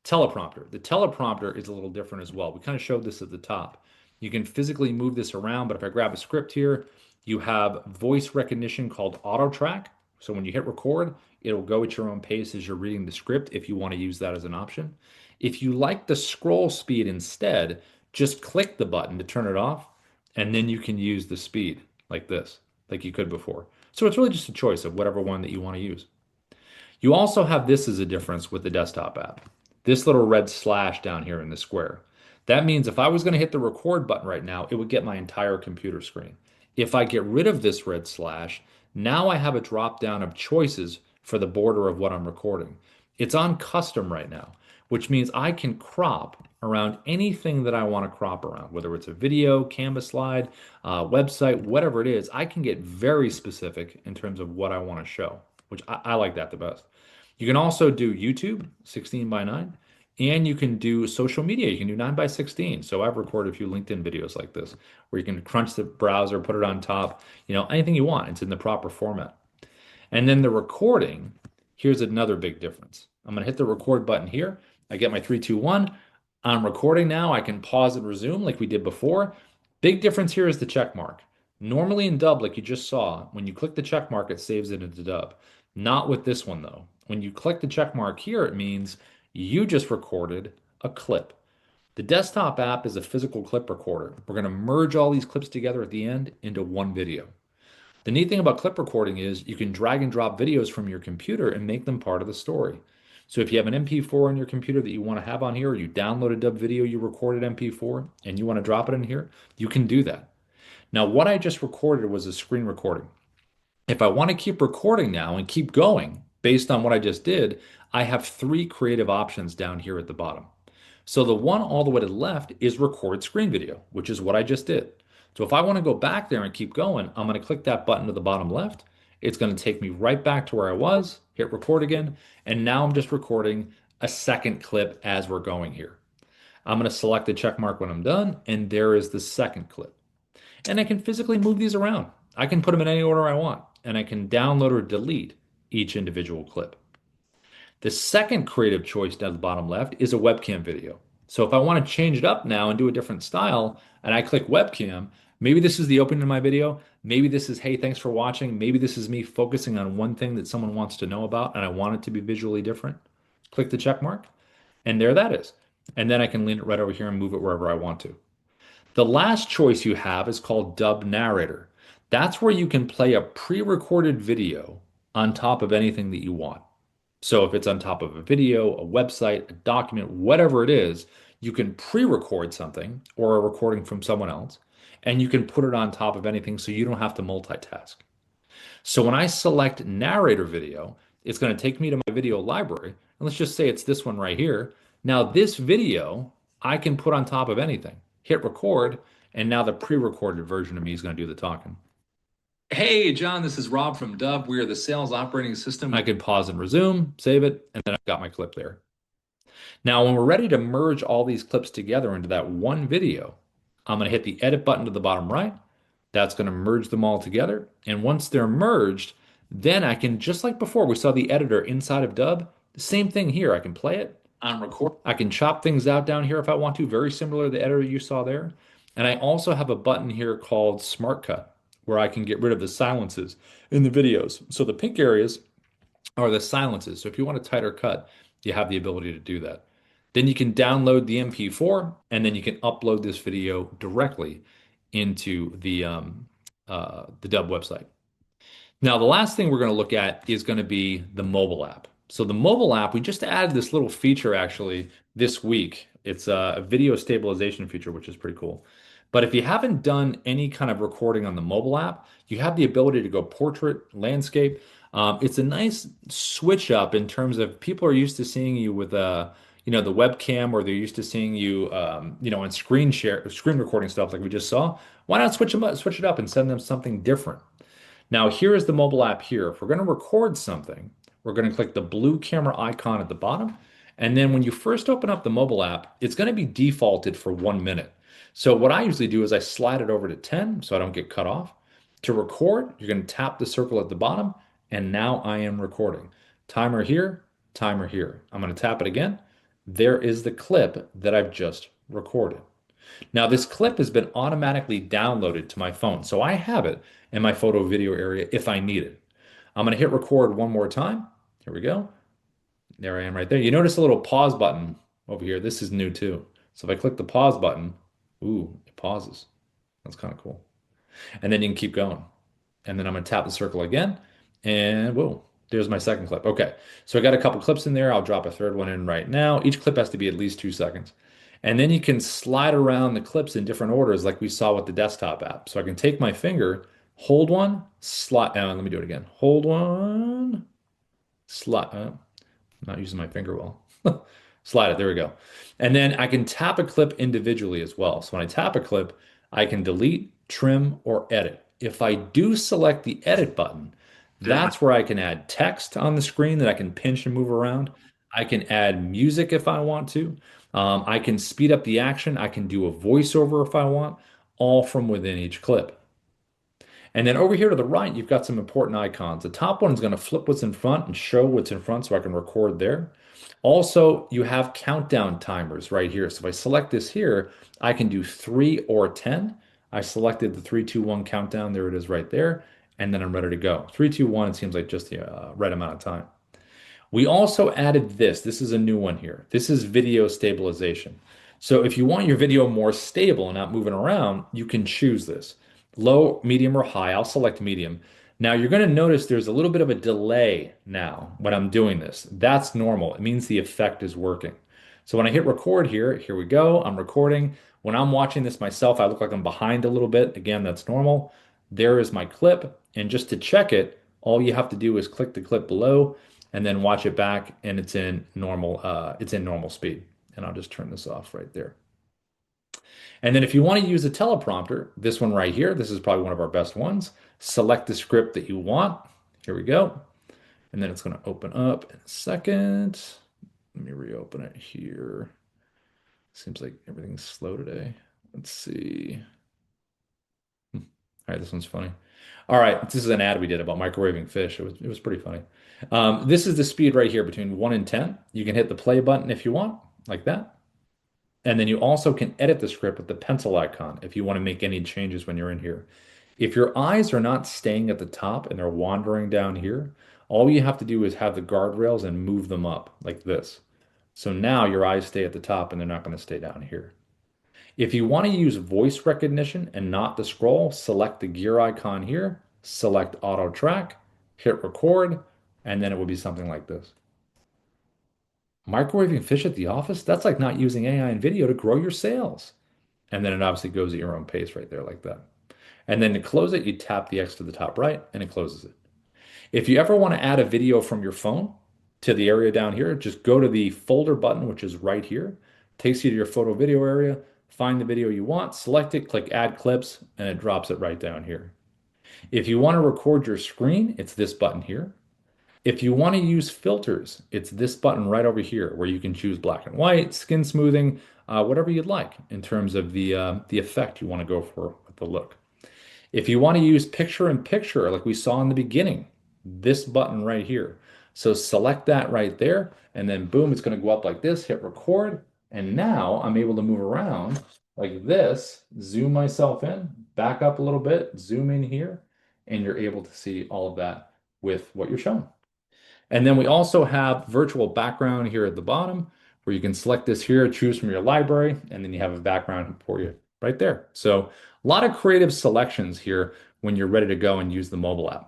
teleprompter. The teleprompter is a little different as well. We kind of showed this at the top. You can physically move this around, but if I grab a script here, you have voice recognition called auto track. So when you hit record, it'll go at your own pace as you're reading the script if you want to use that as an option. If you like the scroll speed instead, just click the button to turn it off, and then you can use the speed like this, like you could before. So it's really just a choice of whatever one that you want to use. You also have this as a difference with the desktop app. This little red slash down here in the square. That means if I was going to hit the record button right now, it would get my entire computer screen. If I get rid of this red slash, now I have a drop down of choices for the border of what I'm recording. It's on custom right now, which means I can crop around anything that I want to crop around, whether it's a video, Canvas slide, website, whatever it is. I can get very specific in terms of what I want to show, which I like that the best. You can also do YouTube 16 by 9, and you can do social media. You can do 9 by 16. So I've recorded a few LinkedIn videos like this where you can crunch the browser, put it on top, anything you want. It's in the proper format. And then the recording, here's another big difference. I'm going to hit the record button here. I get my 3, 2, 1. I'm recording now. I can pause and resume like we did before. Big difference here is the check mark. Normally in Dubb, like you just saw, when you click the check mark, it saves it into Dubb. Not with this one though. When you click the check mark here, it means you just recorded a clip. The desktop app is a physical clip recorder. We're going to merge all these clips together at the end into one video. The neat thing about clip recording is you can drag and drop videos from your computer and make them part of the story. So if you have an MP4 on your computer that you want to have on here, or you download a Dubb video you recorded MP4 and you want to drop it in here, you can do that. Now, what I just recorded was a screen recording. If I want to keep recording now and keep going based on what I just did, I have three creative options down here at the bottom. So the one all the way to the left is record screen video, which is what I just did. So if I want to go back there and keep going, I'm going to click that button to the bottom left. It's going to take me right back to where I was, hit record again, and now I'm just recording a second clip as we're going here. I'm going to select the check mark when I'm done, and there is the second clip. And I can physically move these around. I can put them in any order I want, and I can download or delete each individual clip. The second creative choice down the bottom left is a webcam video. So if I want to change it up now and do a different style, and I click webcam, maybe this is the opening of my video. Maybe this is, hey, thanks for watching. Maybe this is me focusing on one thing that someone wants to know about, and I want it to be visually different. Click the check mark, and there that is. And then I can lean it right over here and move it wherever I want to. The last choice you have is called Dubb Narrator. That's where you can play a pre-recorded video on top of anything that you want. So if it's on top of a video, a website, a document, whatever it is, you can pre-record something or a recording from someone else, and you can put it on top of anything so you don't have to multitask. So when I select narrator video, it's going to take me to my video library. And let's just say it's this one right here. Now this video I can put on top of anything, hit record, and now the pre-recorded version of me is going to do the talking. Hey, John, this is Rob from Dubb. We are the sales operating system. I can pause and resume, save it, and then I've got my clip there. Now, when we're ready to merge all these clips together into that one video, I'm going to hit the edit button to the bottom right. That's going to merge them all together. And once they're merged, then I can, just like before, we saw the editor inside of Dubb, the same thing here. I can play it on record. I can chop things out down here if I want to, very similar to the editor you saw there. And I also have a button here called Smart Cut, where I can get rid of the silences in the videos. So the pink areas are the silences. So if you want a tighter cut, you have the ability to do that. Then you can download the MP4, and then you can upload this video directly into the Dubb website. Now, the last thing we're going to look at is going to be the mobile app. So the mobile app, we just added this little feature actually this week. It's a video stabilization feature, which is pretty cool. But if you haven't done any kind of recording on the mobile app, you have the ability to go portrait, landscape. It's a nice switch up in terms of people are used to seeing you with the webcam, or they're used to seeing you, on screen recording stuff like we just saw. Why not switch it up and send them something different? Now, here is the mobile app here. If we're going to record something, we're going to click the blue camera icon at the bottom. And then when you first open up the mobile app, it's going to be defaulted for 1 minute. So what I usually do is I slide it over to 10 so I don't get cut off. To record, you're going to tap the circle at the bottom, and now I am recording. Timer here, timer here. I'm going to tap it again. There is the clip that I've just recorded. Now, this clip has been automatically downloaded to my phone, so I have it in my photo video area if I need it. I'm going to hit record one more time. Here we go. There I am right there. You notice a little pause button over here. This is new too. So if I click the pause button, ooh, it pauses. That's kind of cool. And then you can keep going. And then I'm going to tap the circle again, and whoa, there's my second clip. Okay, so I got a couple clips in there. I'll drop a third one in right now. Each clip has to be at least 2 seconds. And then you can slide around the clips in different orders like we saw with the desktop app. So I can take my finger, hold one, slide, let me do it again. Hold one, slide, I'm not using my finger well. Slide it, there we go. And then I can tap a clip individually as well. So when I tap a clip, I can delete, trim, or edit. If I do select the edit button, that's where I can add text on the screen that I can pinch and move around. I can add music if I want to. I can speed up the action. I can do a voiceover if I want, all from within each clip. And then over here to the right, you've got some important icons. The top one is going to flip what's in front and show what's in front so I can record there. Also, you have countdown timers right here. So if I select this here, I can do 3 or 10. I selected the 3, 2, 1 countdown. There it is right there. And then I'm ready to go. 3, 2, 1, it seems like just the right amount of time. We also added this. This is a new one here. This is video stabilization. So if you want your video more stable and not moving around, you can choose this. Low, medium, or high. I'll select medium. Now you're going to notice there's a little bit of a delay now when I'm doing this. That's normal. It means the effect is working. So when I hit record here we go. I'm recording. When I'm watching this myself, I look like I'm behind a little bit. Again, that's normal. There is my clip. And just to check it, All you have to do is click the clip below and then watch it back and it's in normal speed. And I'll just turn this off right there. And then if you want to use a teleprompter, this one right here, this is probably one of our best ones. Select the script that you want. Here we go. And then it's going to open up in a second. Let me reopen it here. Seems like everything's slow today. Let's see. All right, this one's funny. All right, this is an ad we did about microwaving fish. It was pretty funny. This is the speed right here between 1 and 10. You can hit the play button if you want, like that. And then you also can edit the script with the pencil icon if you want to make any changes when you're in here. If your eyes are not staying at the top and they're wandering down here, all you have to do is have the guardrails and move them up like this. So now your eyes stay at the top and they're not going to stay down here. If you want to use voice recognition and not the scroll, select the gear icon here, select auto track, hit record, and then it will be something like this. Microwaving fish at the office? That's like not using AI and video to grow your sales. And then it obviously goes at your own pace right there like that. And then to close it, you tap the X to the top right and it closes it. If you ever want to add a video from your phone to the area down here, just go to the folder button, which is right here. Takes you to your photo video area, find the video you want, select it, click add clips, and it drops it right down here. If you want to record your screen, it's this button here. If you want to use filters, it's this button right over here where you can choose black and white, skin smoothing, whatever you'd like in terms of the effect you want to go for with the look. If you want to use picture in picture, like we saw in the beginning, this button right here. So select that right there, and then boom, it's going to go up like this, hit record, and now I'm able to move around like this, zoom myself in, back up a little bit, zoom in here, and you're able to see all of that with what you're showing. And then we also have virtual background here at the bottom where you can select this here, choose from your library, and then you have a background for you right there. So a lot of creative selections here when you're ready to go and use the mobile app.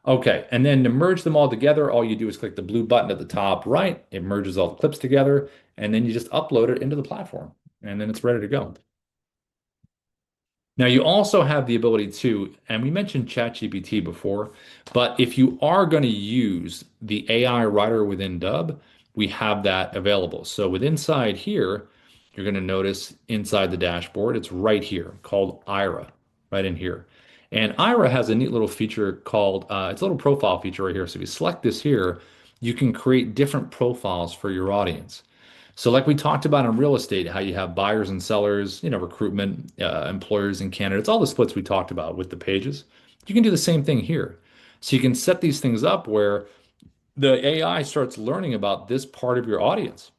Okay, and then to merge them all together, all you do is click the blue button at the top right. It merges all the clips together, and then you just upload it into the platform, and then it's ready to go. Now you also have the ability to, and we mentioned ChatGPT before, but if you are going to use the AI writer within Dubb, we have that available. So with inside here, you're going to notice inside the dashboard, it's right here called CAIRA, right in here. And CAIRA has a neat little feature called, it's a little profile feature right here. So if you select this here, you can create different profiles for your audience. So like we talked about in real estate, how you have buyers and sellers, recruitment, employers and candidates, all the splits we talked about with the pages. You can do the same thing here. So you can set these things up where the AI starts learning about this part of your audience,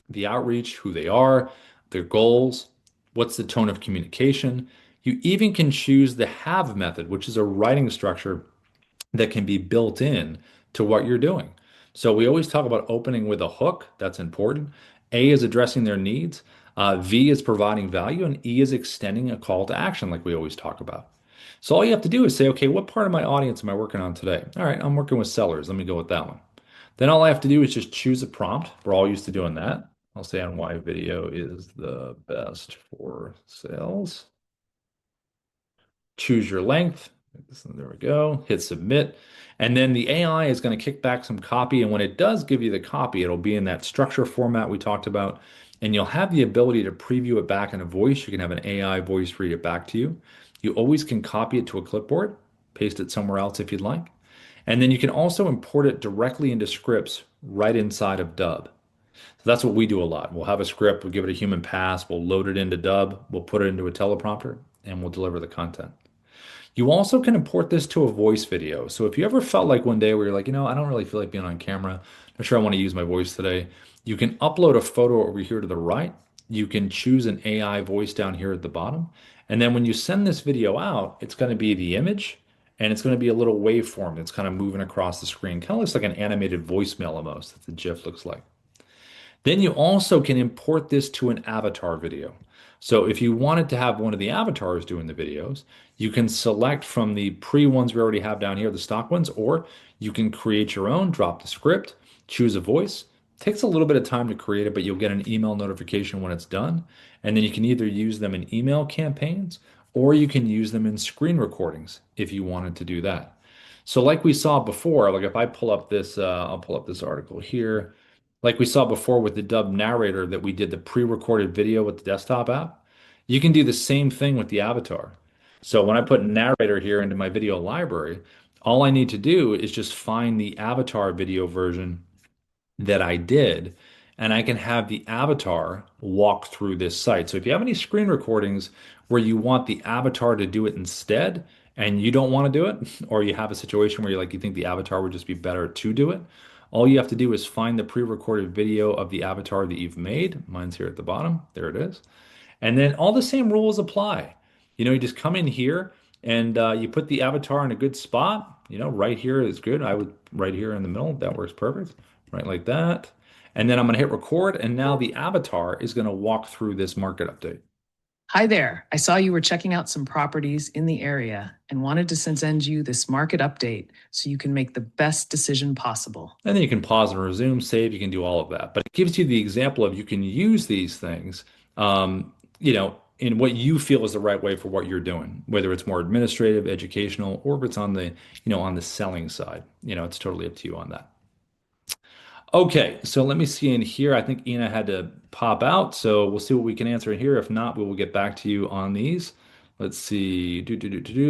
the outreach, who they are, their goals, what's the tone of communication. You even can choose the have method, which is a writing structure that can be built in to what you're doing. So we always talk about opening with a hook. That's important. A is addressing their needs. V is providing value, and E is extending a call to action, like we always talk about. So all you have to do is say, okay, what part of my audience am I working on today? All right, I'm working with sellers. Let me go with that one. Then all I have to do is just choose a prompt. We're all used to doing that. I'll say on why video is the best for sales. Choose your length. There we go. Hit submit. And then the AI is going to kick back some copy. And when it does give you the copy, it'll be in that structure format we talked about. And you'll have the ability to preview it back in a voice. You can have an AI voice read it back to you. You always can copy it to a clipboard, paste it somewhere else if you'd like. And then you can also import it directly into scripts right inside of Dubb. So that's what we do a lot. We'll have a script, we'll give it a human pass, we'll load it into Dubb, we'll put it into a teleprompter, and we'll deliver the content. You also can import this to a voice video. So if you ever felt like one day where you're like, I don't really feel like being on camera, not sure I want to use my voice today, you can upload a photo over here to the right. You can choose an AI voice down here at the bottom. And then when you send this video out, it's going to be the image and it's going to be a little waveform that's kind of moving across the screen. Kind of looks like an animated voicemail almost, that the GIF looks like. Then you also can import this to an avatar video. So if you wanted to have one of the avatars doing the videos, you can select from the pre ones we already have down here, the stock ones, or you can create your own, drop the script, choose a voice. It takes a little bit of time to create it, but you'll get an email notification when it's done. And then you can either use them in email campaigns or you can use them in screen recordings if you wanted to do that. So like we saw before, like if I pull up this, I'll pull up this article here. Like we saw before with the Dubb narrator that we did the pre-recorded video with the desktop app, you can do the same thing with the avatar. So when I put narrator here into my video library, all I need to do is just find the avatar video version that I did, and I can have the avatar walk through this site. So if you have any screen recordings where you want the avatar to do it instead, and you don't want to do it, or you have a situation where you think the avatar would just be better to do it, all you have to do is find the pre-recorded video of the avatar that you've made. Mine's here at the bottom. There it is. And then all the same rules apply. You just come in here and you put the avatar in a good spot. Right here is good. I would right here in the middle. That works perfect. Right like that. And then I'm going to hit record. And now the avatar is going to walk through this market update. Hi there. I saw you were checking out some properties in the area and wanted to send you this market update so you can make the best decision possible. And then you can pause and resume, save. You can do all of that. But it gives you the example of you can use these things, in what you feel is the right way for what you're doing, whether it's more administrative, educational, or if it's on the selling side. It's totally up to you on that. Okay, so let me see in here. I think Ina had to pop out, so we'll see what we can answer in here. If not, we will get back to you on these. Let's see.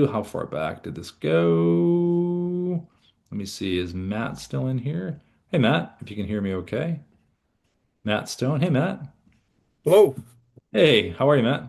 How far back did this go? Let me see. Is Matt still in here? Hey, Matt, if you can hear me okay. Matt Stone. Hey, Matt. Hello, Hey, how are you, Matt?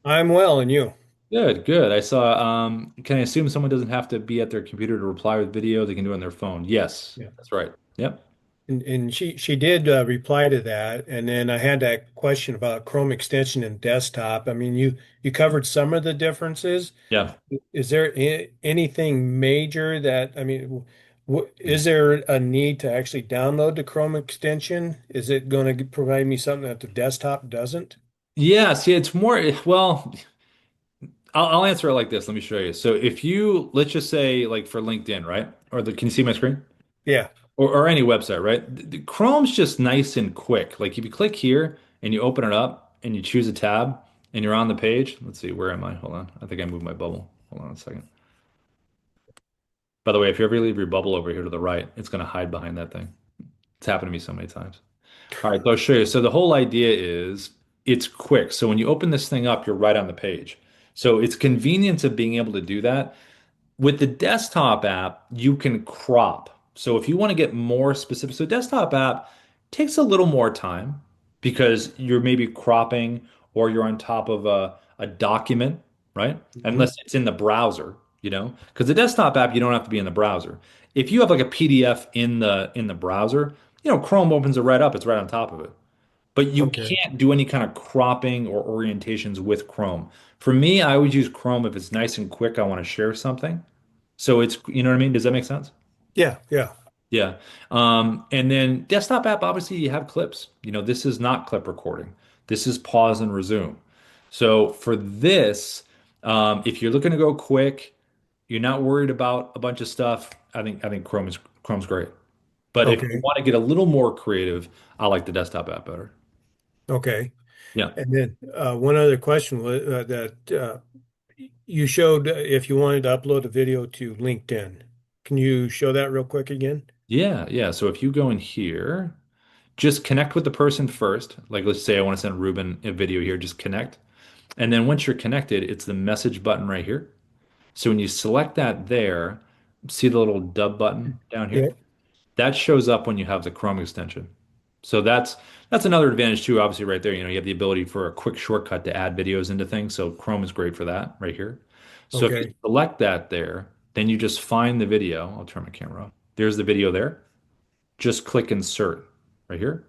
I'm well, and you? Good, good. I saw, can I assume someone doesn't have to be at their computer to reply with video? They can do it on their phone. Yes, Yeah. that's right. Yep. And she did reply to that, and then I had that question about Chrome extension and desktop. I mean, you covered some of the differences. Yeah. Is there anything major that I mean, is there a need to actually download the Chrome extension? Is it going to provide me something that the desktop doesn't? Yeah, see, it's more, well, I'll answer it like this. Let me show you. So if you, let's just say like for LinkedIn, right? Can you see my screen? Yeah. Or any website, right? Chrome's just nice and quick. Like if you click here and you open it up and you choose a tab and you're on the page. Let's see, where am I? Hold on. I think I moved my bubble. Hold on a second. By the way, if you ever leave your bubble over here to the right, it's going to hide behind that thing. It's happened to me so many times. All right, so I'll show you. So the whole idea is it's quick. So when you open this thing up, you're right on the page. So it's convenience of being able to do that. With the desktop app, you can crop. So if you want to get more specific, so desktop app takes a little more time because you're maybe cropping or you're on top of a document, right? Mhm. Unless it's in the browser. Because the desktop app, you don't have to be in the browser. If you have like a PDF in the browser, Chrome opens it right up. It's right on top of it. But you Okay. can't do any kind of cropping or orientations with Chrome. For me, I always use Chrome if it's nice and quick. I want to share something. So you know what I mean? Does that make sense? Yeah, yeah. Yeah. And then desktop app, obviously you have clips. This is not clip recording. This is pause and resume. So for this, if you're looking to go quick, you're not worried about a bunch of stuff. I think Chrome's great. But if you Okay. want to get a little more creative, I like the desktop app better. Okay. Yeah. And then one other question was that you showed if you wanted to upload a video to LinkedIn. Can you show that real quick again? Yeah, yeah. So if you go in here, just connect with the person first. Like let's say I want to send Ruben a video here, just connect. And then once you're connected, it's the message button right here. So when you select that there, see the little Dubb button down Yeah. here? That shows up when you have the Chrome extension. So that's another advantage too, obviously right there. You have the ability for a quick shortcut to add videos into things. So Chrome is great for that right here. So if you Okay. select that there, then you just find the video. I'll turn my camera off. There's the video there. Just click insert right here.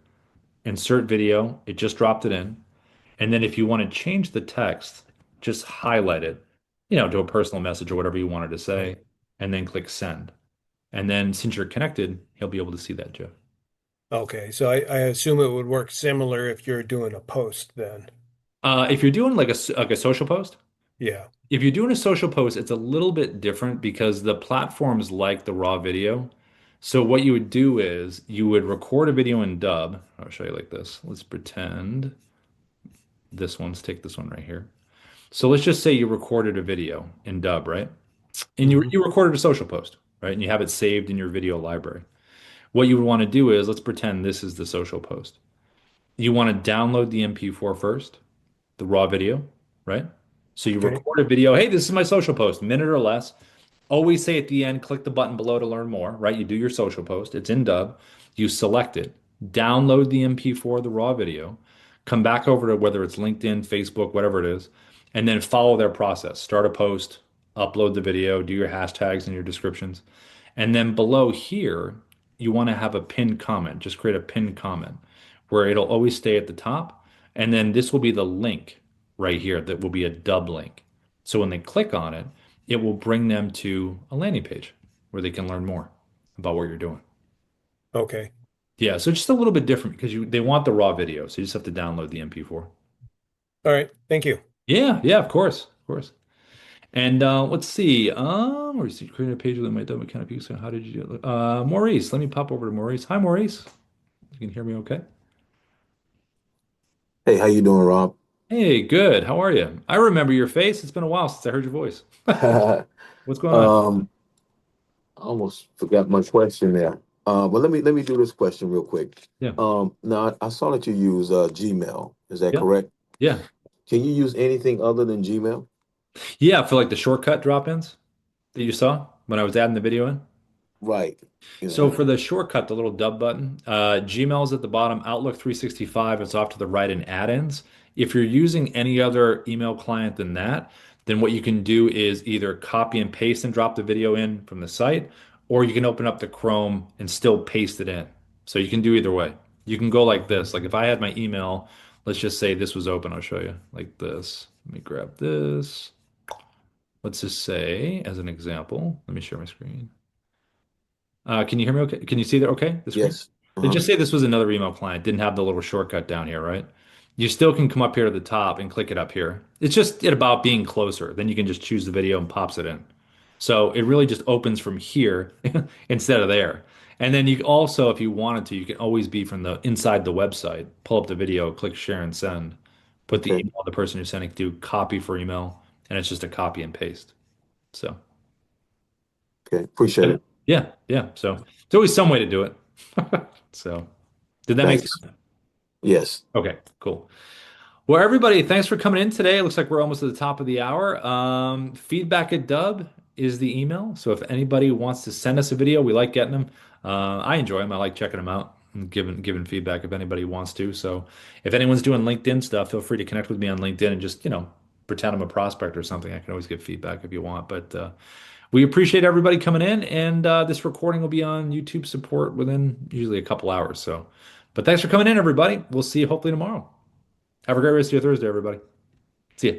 Insert video. It just dropped it in. And then if you want to change the text, just highlight it, to a personal message or whatever you wanted to say, and then click send. And then since you're connected, he'll be able to see that, Jeff. Okay. So I assume it would work similar if you're doing a post then. If you're doing like a social post, Yeah. if you're doing a social post, it's a little bit different because the platforms like the raw video. So what you would do is you would record a video in Dubb. I'll show you like this. Let's pretend take this one right here. So let's just say you recorded a video in Dubb, right? And you Hmm. you recorded a social post. right? And you have it saved in your video library. What you would want to do is, let's pretend this is the social post. You want to download the MP4 first, the raw video, right? So you Okay. record a video. Hey, this is my social post, minute or less. Always say at the end, click the button below to learn more, right? You do your social post. It's in Dubb. You select it, download the MP4, the raw video, come back over to whether it's LinkedIn, Facebook, whatever it is, and then follow their process. Start a post, upload the video, do your hashtags and your descriptions. And then below here, you want to have a pinned comment. Just create a pinned comment where it'll always stay at the top. And then this will be the link right here that will be a Dubb link. So when they click on it, it will bring them to a landing page where they can learn more about what you're doing. Okay. Yeah, so just a little bit different because they want the raw video, so you just have to download the MP4. All right. Thank you. Yeah, yeah, of course, of course. And let's see. Or is it creating a page with my Dubb account of use? How did you do it? Maurice, let me pop over to Maurice. Hi, Maurice. You can hear me okay? Hey, how you doing, Rob? Hey, good. How are you? I remember your face. It's been a while since I heard your voice. What's going on? I almost forgot my question there. But let me do this question real quick. Yeah. Now I saw that you use Gmail. Is that Yeah. correct? Yeah. Can you use anything other than Gmail? Yeah, for like the shortcut drop-ins that you saw when I was adding the video in. Right. So Yeah. for the shortcut, the little Dubb button, Gmail's at the bottom, Outlook 365 is off to the right in add-ins. If you're using any other email client than that, then what you can do is either copy and paste and drop the video in from the site, or you can open up the Chrome and still paste it in. So you can do either way. You can go like this. Like if I had my email, let's just say this was open, I'll show you like this. Let me grab this. Let's just say, as an example, let me share my screen. Can you hear me okay? Can you see that okay, the screen? Yes. Let's Uh-huh. just say this was another email client, didn't have the little shortcut down here, right? You still can come up here to the top and click it up here. It's just about being closer. Then you can just choose the video and pops it in. So it really just opens from here instead of there. And then you also, if you wanted to, you can always be from the inside the website, pull up the video, click share and send, put the Okay. email the person you're sending to, copy for email, and it's just a copy and paste. So. Okay. Appreciate it. Yeah, yeah. So it's always some way to do it. So did that make Thanks. sense? Yes. Okay, cool. Well, everybody, thanks for coming in today. It looks like we're almost at the top of the hour. Feedback at Dubb is the email. So if anybody wants to send us a video, we like getting them. I enjoy them. I like checking them out and giving feedback if anybody wants to. So if anyone's doing LinkedIn stuff, feel free to connect with me on LinkedIn and just, pretend I'm a prospect or something. I can always give feedback if you want. But we appreciate everybody coming in, and this recording will be on YouTube support within usually a couple hours. So, but thanks for coming in, everybody. We'll see you hopefully tomorrow. Have a great rest of your Thursday, everybody. See ya.